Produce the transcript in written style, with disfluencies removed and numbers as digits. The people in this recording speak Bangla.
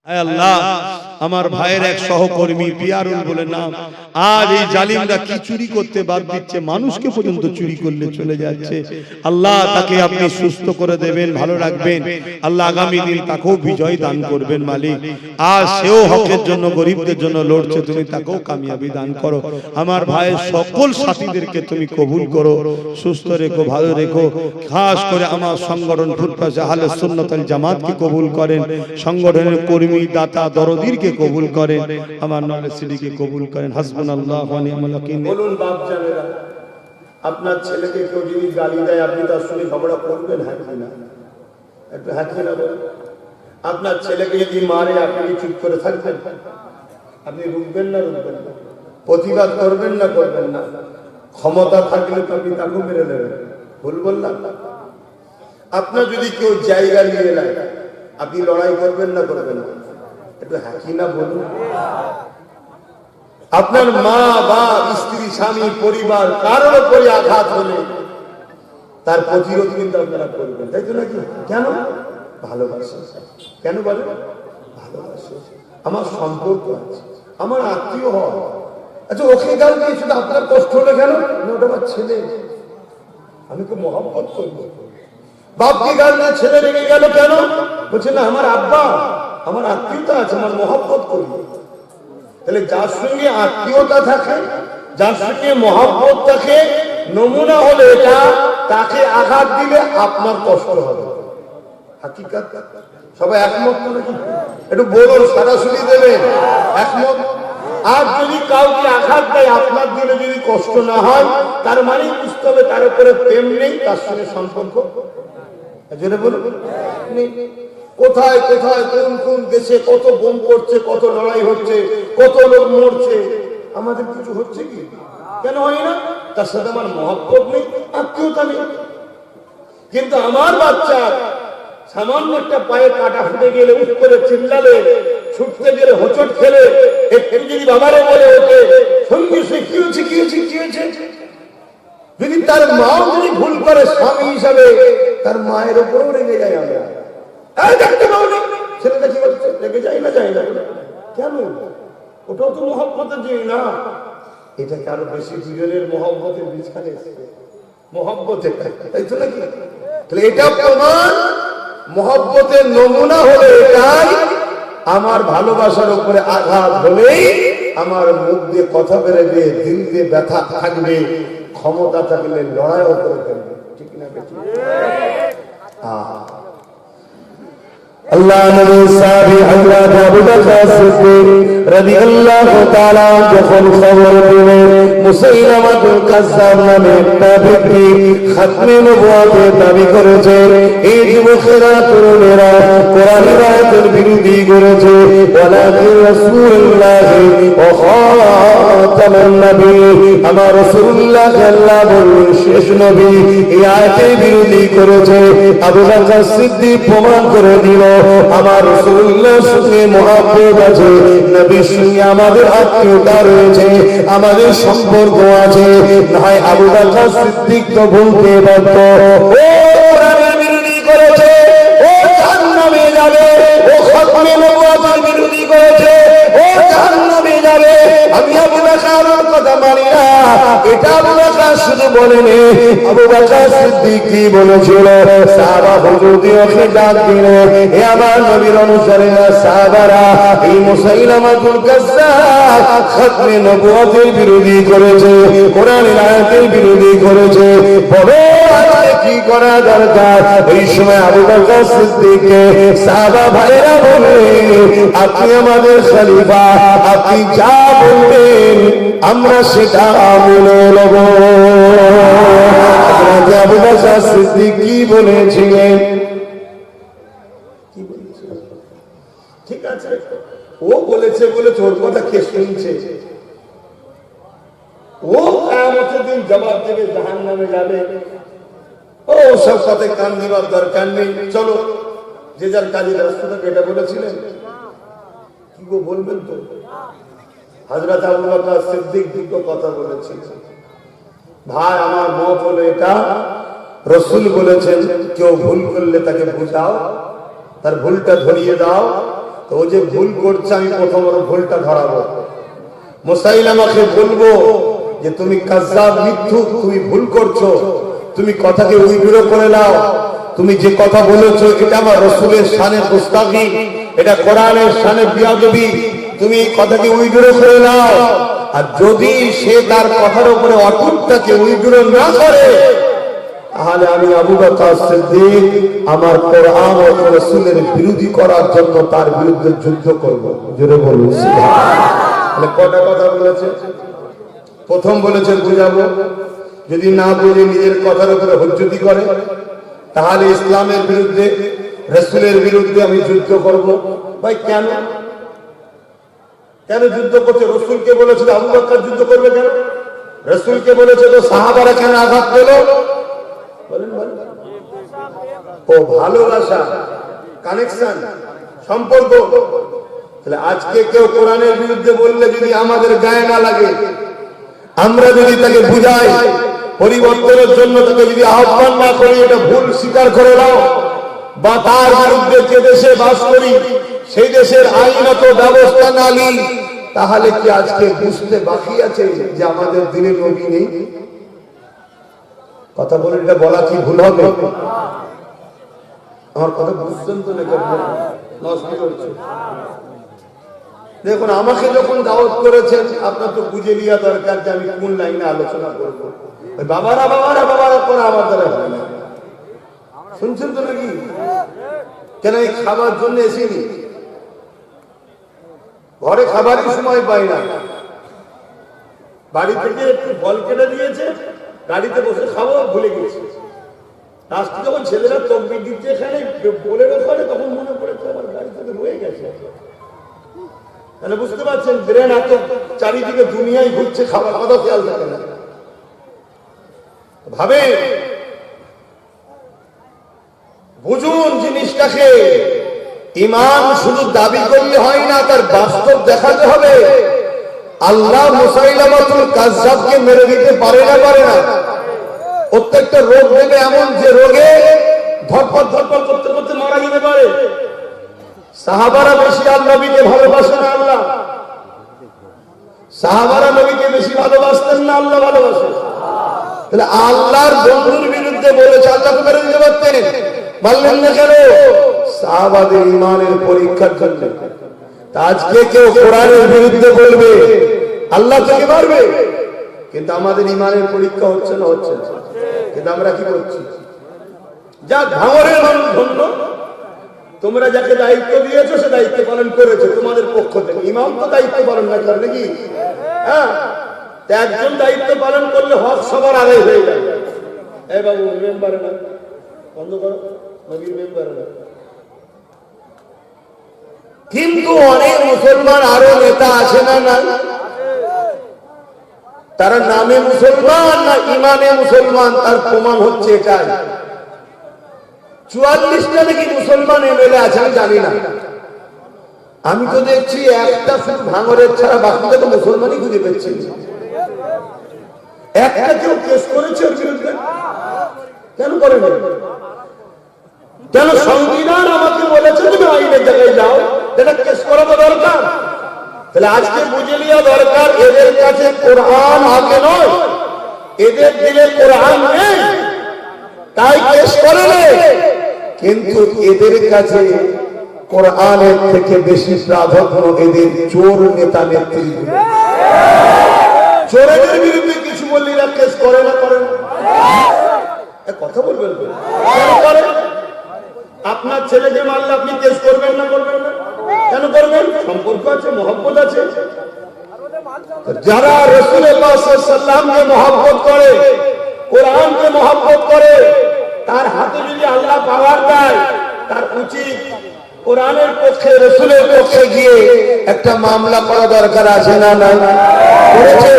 আয় আল্লাহ, আমার ভাইয়ের এক সহকর্মী পিয়ারুল বলে নাম, আজ এই জালিমরা কি চুরি করতে বাদ দিচ্ছে, মানুষকে পর্যন্ত চুরি করলে চলে যাচ্ছে। আল্লাহ তাকে আপনি সুস্থ করে দেবেন, ভালো রাখবেন। আল্লাহ আগামী দিন তাকেও বিজয় দান করবেন মালিক। আজ সেও হকের জন্য, গরিবদের জন্য লড়ছে, তুমি তাকেও কামিয়াবি দান করো। আমার ভাইয়ের সকল সাথীদেরকে তুমি কবুল করো, সুস্থ রেখো, ভালো রেখো। খাস করে আমার সংগঠন ফুরফুরা আহলে সুন্নাত ওয়াল জামাতকে কবুল করেন, সংগঠনের কর্মী, দাতা, দরদিরকে কবুল করেন, আমার নওয়াজ সিদ্দিককে কবুল করেন। হাসবুনাল্লাহু ওয়া নি'মাল ওয়াকিল। বলুন বাপ জানেরা, আপনার ছেলেকে কেউ যদি গালি দেয় আপনি তার সঙ্গে ঝগড়া করবেন? হ্যাঁ কি না? একটু হ্যাঁ কি না বলুন। আপনার ছেলেকে যদি মারে আপনি কি চুপ করে থাকবেন? আপনি রুখবেন না? রুখবেন না? প্রতিবাদ করবেন না? করবেন না? ক্ষমতা থাকলে তো আপনি তাকেও মেরে দেবেন। ভুল বললাম? আপনার যদি কেউ জায়গা নিয়ে নেয় আপনি লড়াই করবেন না? করবেন না? একটু হ্যাঁ কি না বলুন। আপনার মা, বাপ, স্ত্রী, স্বামী, পরিবার কারোর উপরে আঘাত হলে তার প্রতিরোধ কিন্তু আপনারা করবেন, তাই তো নাকি? কেন? ভালোবাসা। কেন বলে? ভালোবাসা। আমার সম্পর্ক আছে, আমার আত্মীয় হয়। আচ্ছা, ওকে গাল দিয়ে শুধু আপনার কষ্ট হলো কেন? ওটা আমার ছেলে, আমি তো মহব্বত করবো। বাপকে গাল দিয়ে ছেলে রেগে গেল কেন? বলছে না, আমার আব্বা, আমার আত্মীয়তা আছে, আমার মহব্বত করবো। তাহলে যার সঙ্গে আত্মীয়তা থাকে, যার সঙ্গে মহব্বত থাকে, নমুনা হলে এটা, তাকে আঘাত দিলে আপনার কষ্ট হবে। হাকিকাত সবাই একমত নাকি? একটু বলুন, সরাসরি দেবেন একমত। আর যদি কাউকে আঘাত দেয় আপনার দিলে যদি কষ্ট না হয়, তার মানে বুঝতে হবে তার উপরে প্রেম নেই, তার সঙ্গে সম্পর্ক নেই। কোথায় কোথায় কোন কোন দেশে কত বোম পড়ছে, কত লড়াই হচ্ছে, কত লোক মরছে, আমাদের কিছু হচ্ছে কি? কেন হয় না? তার সাথে আমার মহব্বত নেই, আত্মীয়তা নেই। কিন্তু আমার বাচ্চা সামান্য একটা পায়ে কাটা ফুটে গেলে, উঠ করে চিল্লালে, ছুটতে গেলে হোঁচট খেলে, একটু যদি বাবারে বলে ওঠে, সঙ্গে সে কি হয়েছে, কি হয়েছে, কি হয়েছে। যদি তার মাও যদি ভুল করে স্বামী হিসাবে, তার মায়ের উপরেও রেগে যায়। আমরা ছেলেটা কি করছে, রেগে যায় না? যায় না কেন? ওটাও তো মহব্বতের জিনিস না? এটাকে আরো বেশি দুজনের মহব্বতের বিছানে মহব্বতের, তাই তো নাকি? তাহলে এটা প্রমাণ, মহব্বতের নমুনা হলো এটাই। আমার ভালোবাসার উপরে আঘাত হলেই আমার মুখ দিয়ে কথা বেরোবে, দিল দিয়ে ব্যথা থাকবে, ক্ষমতা থাকলে লড়াইও করে ফেলবে। ঠিক না? আল্লাহ নবী সাহাবী হযরত আবু বকর সিদ্দিক রাদিয়াল্লাহু তাআলা যখন খবর পেলেন মুসাইলামাতুল কাজ্জাব নামে একটা ব্যক্তি খাতমে নবুয়তের দাবি করেছে, এই যুবকেরা, তরুণেরা কোরআনের আয়াতের বিরোধী করেছে, ওয়ালাকিন রাসূলুল্লাহি ওয়া খাতামুন নবী, আমার রাসূলুল্লাহ আল্লাহ বললেন শেষ নবী, এই আয়াতের বিরোধী করেছে। আবু বকর সিদ্দিক প্রমাণ করে দিল আমার রাসূলুল্লাহর সঙ্গে মহব্বত আছে, নবীর সঙ্গে আমাদের আত্মীয়তা রয়েছে, আমাদের সম্পর্ক আছে। নয় আবু বকর সিদ্দিক তো ভুলতে পারত। ও কোরআনের বিরোধী করেছে, ও জাহান্নামে যাবে। ও খাতমে নবুয়তের বিরোধী করেছে, ও জাহান্নামে যাবে। আমি আবু বকরের কথা মানি না। এটা আবু বকর শুধু বলেনি, আবু বকর সিদ্দিক কি বলেছিল? সাহাবা হুজুরকে ডাক দিল, হে আমার নবীর অনুসারীরা, সাহাবারা, এই মুসাইলামাতুল কাজ্জাব খাতমে নবুয়তের বিরোধী করেছে, কোরআনের আয়াতের বিরোধী করেছে, বলো আজকে কি করা দরকার? এই সময় আবু বকর সিদ্দিককে সাহাবা ভাইরা বলে, আপনি আমাদের খলিফা, আপনি যা বলবেন আমরা সেটা মেনে নেব। আবু বকর সিদ্দিক কি বলেছিলেন? ঠিক আছে, ও বলেছে বলে তোর কথা কে শুনছে? ও কিয়ামতের দিন জবাব দেবে, জাহান্নামে যাবে। ও সব কথায় কান দেওয়ার দরকার নেই। চলো যে যার কাজে ব্যস্ত থাকে, এটা বলেছিলেন। কি গো বলবেন তো? হযরত আবু বকর সিদ্দিক দুটো কথা বলেছেন। ভাই, আমার মত হলো এটা, রাসূল বলেছেন কেউ ভুল করলে তাকে বুঝাও, তার ভুলটা ধরিয়ে দাও, তো ও যে ভুল করছে আমি প্রথম ওর ভুলটা ধরাবো। মুসাইলামাকে বলবো যে তুমি কাজ্জাব, মিথ্যুক, তুমি ভুল করছো, তুমি কথাকে উইগ্র করে নাও, তুমি যে কথা বলেছো এটা আমার রাসূলের শানে গুস্তাখি, এটা কোরআনের শানে বিয়াদবি, তুমি এই কথাকে উইগ্র করে নাও। আর যদি সে তার কথার উপরে অটুট থাকে, উইগ্র না করে, তাহলে আমি আবু বকর সিদ্দিক আমার কোরআন ও রাসূলের বিরোধী করার জন্য তার বিরুদ্ধে যুদ্ধ করব। জোরে বলুন সুবহানাল্লাহ। তাহলে কটা কথা বলেছে? প্রথম বলেছে বুঝাবো, যদি না বুঝে নিজের কথার উপরে হুজ্জতি করে তাহলে ইসলামের বিরুদ্ধে, রাসূলের বিরুদ্ধে আমি যুদ্ধ করব। ভাই কেন কেন যুদ্ধ করছে? রাসূলকে বলেছে আবু বকর যুদ্ধ করবে কেন? রাসূলকে বলেছে তো সাহাবারা কেন আঘাত পেল? বলেন বলেন। ও ভালোবাসা, কানেকশন, সম্পর্ক। তাহলে আজকে কেউ কোরআনের বিরুদ্ধে বললে যদি আমাদের গায়ে না লাগে, আমরা যদি তাকে বুঝাই, পরিবর্তনের জন্য তাকে যদি আহ্বান না করি, এটা ভুল স্বীকার করে নাও, বা তার বিরুদ্ধে যে দেশে বাস করি সেই দেশের আইনত ব্যবস্থা না নিই, তাহলে কি আজকে বুঝতে বাকি আছে যে আমাদের দিনে নবী নেই? কথা বলে এটা বলা কি ভুল হবে? আমার কথা বুঝছেন তো নাকি? দেখুন, আমাকে যখন দাওয়াত করেছেন আপনার তো বুঝে নেওয়া দরকার যে আমি কোন লাইনে আলোচনা করবো। বাবারা বাবারা বাবারা করে আমার দ্বারা হয় না। শুনছেন তো নাকি? কেন এই খাবার জন্য এসেনি, ঘরে খাবারই সময় পাই না, বাড়ি থেকে একটু ফল কেটে দিয়েছে, গাড়িতে বসে খাবো ভুলে গেছি। রাস্তা যখন ছেলেরা তকবির দিচ্ছে এখানে বোলেরো করে, তখন মনে পড়েছে আমার গাড়ি থেকে রয়ে গেছে। তাহলে বুঝতে পারছেন ব্রেন এত চারিদিকে দুনিয়ায় ঘুরছে, খাবার খাওয়া খেয়াল থাকে না। ভাবে বুঝুন জিনিসটাকে। ঈমান শুধু দাবি করলে হয় না, তার বাস্তব দেখাতে হবে। আল্লাহ মুসাইলামাতুল কাজ্জাবকে মেরে দিতে পারে না? পারে না? প্রত্যেকটা রোগ দেবে এমন যে রোগে ধরপড় ধরপড় করতে করতে মারা যেতে পারে। সাহাবারা বেশি নবীকে ভালোবাসেন না আল্লাহ? সাহাবারা নবীকে বেশি ভালোবাসতেন না আল্লাহ ভালোবাসেন? তাহলে আল্লাহর বন্ধুর বিরুদ্ধে বলেছে, আল্লাহকে মেরে দিতে পারতেন, মানলেন না কেন? সাহাবাদের ঈমানের পরীক্ষার জন্য। আজকে কেউ কোরআনের বিরুদ্ধে বলবে, আল্লাহ থেকে মারবে, কিন্তু আমাদের ঈমানের পরীক্ষা হচ্ছে না? হচ্ছে না। কিন্তু আমরা কি করছি? যা ভাঙরের মানুষ ধন্য, তোমরা যাকে দায়িত্ব দিয়েছো সে দায়িত্ব পালন করেছে তোমাদের পক্ষ থেকে। ইমাম তো দায়িত্ব পালন না করে নাকি? হ্যাঁ, একজন দায়িত্ব পালন করলে হক সবার আদায় হয়ে যায়। এই বাবু মেম্বার না, বন্ধ করো, নবীর মেম্বার না। কিন্তু অনেক মুসলমান আরো নেতা আছে না? না, তারা নামে মুসলমান না ইমানে মুসলমান, তার প্রমাণ হচ্ছে এটাই। 44টা নাকি মুসলমান এমএলএ আছে, আমি জানি না। আমি তো দেখছি একটা শুধু ভাঙরের ছাড়া বাকিটা তো মুসলমানই খুঁজে পেয়েছি। একটা কেউ কেস করেছে ওর বিরুদ্ধে? কেন করেন? কেন? সংবিধান আমাকে বলেছে তুমি আইনের জায়গায় যাও, এটা কেস করানো দরকার। তাহলে আজকে বুঝে নেওয়া দরকার, এদের কাছে কোরআন আগে নয়, এদের দিলে কোরআন নেই, তাই কেস করে নেই। কিন্তু এদের কাছে কোরআনের থেকে বেশি প্রাধান্য এদের চোর নেতা নেত্রীগুলো। চোরেদের বিরুদ্ধে কিছু বললে এরা কেস করে না? করে না? কথা বলবেন তো? কেন করে? আপনার ছেলেকে মারলে আপনি কেস করবেন না? করবেন না? কেন করবেন? সম্পর্ক আছে, মহব্বত আছে। যারা রাসূলের পাক সাল্লাল্লাহু আলাইহি ওয়াসাল্লামকে মহব্বত করে, কোরআনকে মহব্বত করে, তার হাতে যদি আল্লাহ পাওয়ার দেয়, তার উচিত কোরআনের পক্ষে রাসূলের পক্ষে গিয়ে একটা মামলা করা দরকার আছে না? না করেছে?